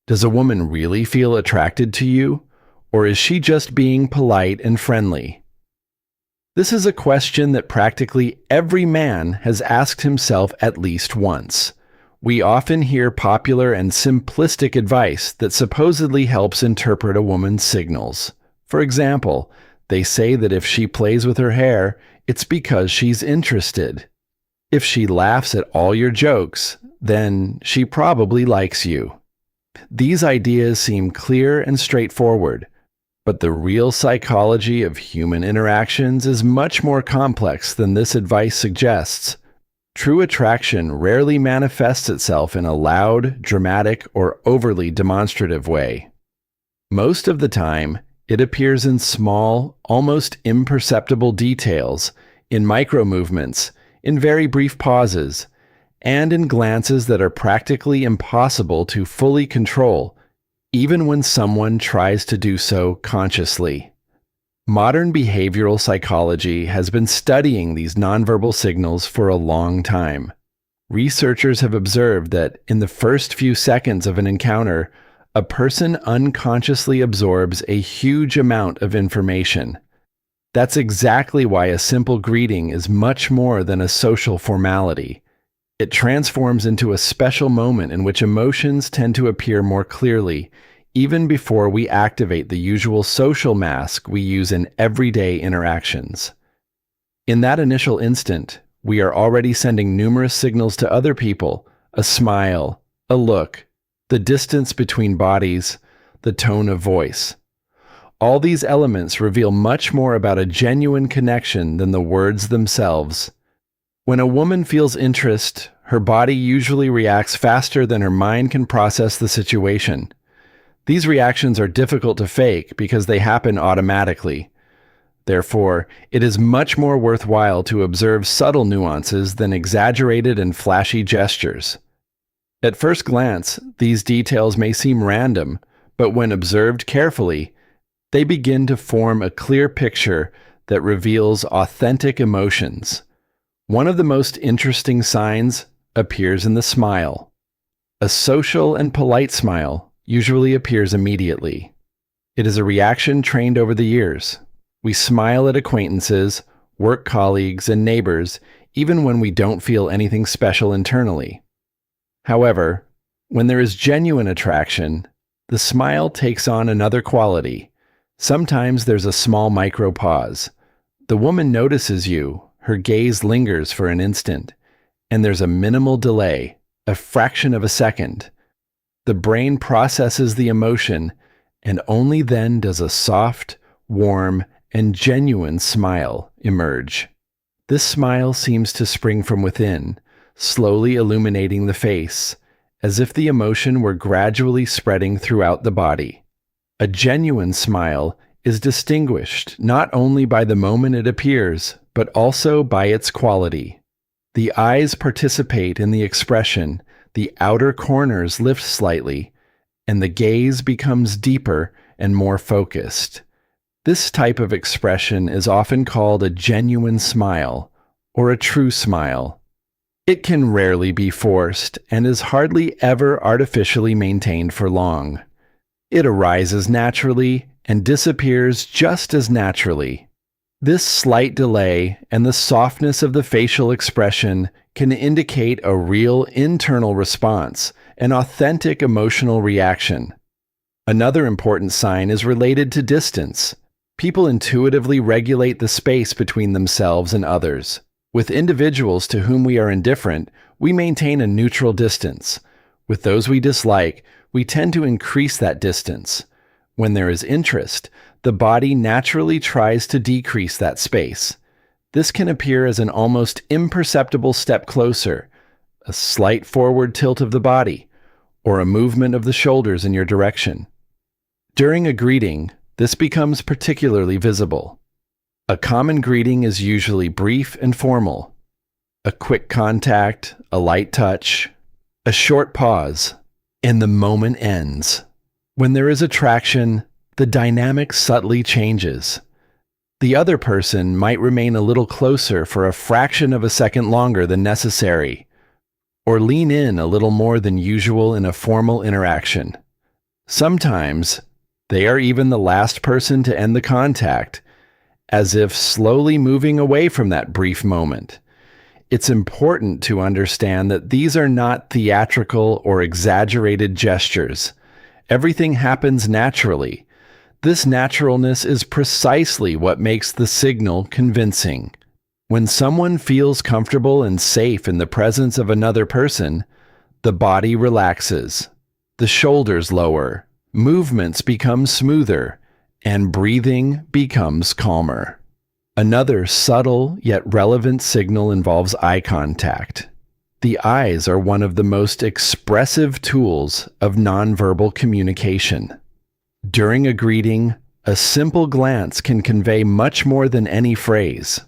Does a woman really feel attracted to you, or is she just being polite and friendly? This is a question that practically every man has asked himself at least once. We often hear popular and simplistic advice that supposedly helps interpret a woman's signals. For example, they say that if she plays with her hair, it's because she's interested. If she laughs at all your jokes, then she probably likes you. These ideas seem clear and straightforward, but the real psychology of human interactions is much more complex than this advice suggests. True attraction rarely manifests itself in a loud, dramatic, or overly demonstrative way. Most of the time, it appears in small, almost imperceptible details, in micro-movements, in very brief pauses, and in glances that are practically impossible to fully control, even when someone tries to do so consciously. Modern behavioral psychology has been studying these nonverbal signals for a long time. Researchers have observed that in the first few seconds of an encounter, a person unconsciously absorbs a huge amount of information. That's exactly why a simple greeting is much more than a social formality. It transforms into a special moment in which emotions tend to appear more clearly, even before we activate the usual social mask we use in everyday interactions. In that initial instant, we are already sending numerous signals to other people: a smile, a look, the distance between bodies, the tone of voice. All these elements reveal much more about a genuine connection than the words themselves. When a woman feels interest, her body usually reacts faster than her mind can process the situation. These reactions are difficult to fake because they happen automatically. Therefore, it is much more worthwhile to observe subtle nuances than exaggerated and flashy gestures. At first glance, these details may seem random, but when observed carefully, they begin to form a clear picture that reveals authentic emotions. One of the most interesting signs appears in the smile. A social and polite smile usually appears immediately. It is a reaction trained over the years. We smile at acquaintances, work colleagues, and neighbors, even when we don't feel anything special internally. However, when there is genuine attraction, the smile takes on another quality. Sometimes there's a small micro pause. The woman notices you, her gaze lingers for an instant, and there's a minimal delay, a fraction of a second. The brain processes the emotion, and only then does a soft, warm, and genuine smile emerge. This smile seems to spring from within, slowly illuminating the face, as if the emotion were gradually spreading throughout the body. A genuine smile is distinguished not only by the moment it appears, but also by its quality. The eyes participate in the expression, the outer corners lift slightly, and the gaze becomes deeper and more focused. This type of expression is often called a genuine smile, or a true smile. It can rarely be forced and is hardly ever artificially maintained for long. It arises naturally and disappears just as naturally. This slight delay and the softness of the facial expression can indicate a real internal response, an authentic emotional reaction. Another important sign is related to distance. People intuitively regulate the space between themselves and others. With individuals to whom we are indifferent, we maintain a neutral distance. With those we dislike, we tend to increase that distance. When there is interest, the body naturally tries to decrease that space. This can appear as an almost imperceptible step closer, a slight forward tilt of the body, or a movement of the shoulders in your direction. During a greeting, this becomes particularly visible. A common greeting is usually brief and formal. A quick contact, a light touch, a short pause, and the moment ends. When there is attraction, the dynamic subtly changes. The other person might remain a little closer for a fraction of a second longer than necessary, or lean in a little more than usual in a formal interaction. Sometimes they are even the last person to end the contact, as if slowly moving away from that brief moment. It's important to understand that these are not theatrical or exaggerated gestures. Everything happens naturally. This naturalness is precisely what makes the signal convincing. When someone feels comfortable and safe in the presence of another person, the body relaxes, the shoulders lower, movements become smoother, and breathing becomes calmer. Another subtle yet relevant signal involves eye contact. The eyes are one of the most expressive tools of nonverbal communication. During a greeting, a simple glance can convey much more than any phrase.